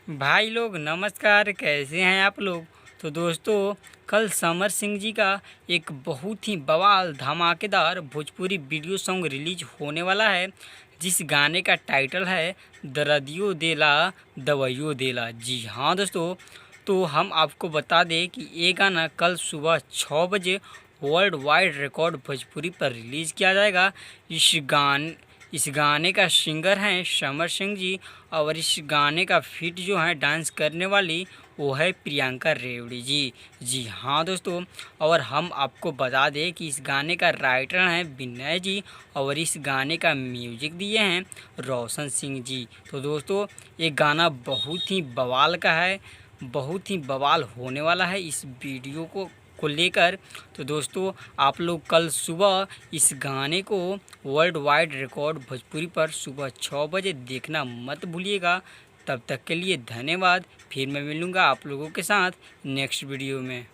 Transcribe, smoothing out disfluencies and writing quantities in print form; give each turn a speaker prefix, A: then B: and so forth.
A: भाई लोग नमस्कार, कैसे हैं आप लोग। तो दोस्तों, कल समर सिंह जी का एक बहुत ही बवाल धमाकेदार भोजपुरी वीडियो सॉन्ग रिलीज होने वाला है, जिस गाने का टाइटल है दर्दियो देला दवाइयो देला। जी हाँ दोस्तों, तो हम आपको बता दें कि ये गाना कल सुबह 6 बजे वर्ल्ड वाइड रिकॉर्ड भोजपुरी पर रिलीज़ किया जाएगा। इस गाने का सिंगर हैं समर सिंह जी, और इस गाने का फीट जो है डांस करने वाली वो है प्रियंका रेवड़ी जी। जी हाँ दोस्तों, और हम आपको बता दें कि इस गाने का राइटर हैं विनय जी, और इस गाने का म्यूजिक दिए हैं रोशन सिंह जी। तो दोस्तों, ये गाना बहुत ही बवाल का है, बहुत ही बवाल होने वाला है इस वीडियो को लेकर। तो दोस्तों, आप लोग कल सुबह इस गाने को वर्ल्ड वाइड रिकॉर्ड भोजपुरी पर सुबह 6 बजे देखना मत भूलिएगा। तब तक के लिए धन्यवाद। फिर मैं मिलूँगा आप लोगों के साथ नेक्स्ट वीडियो में।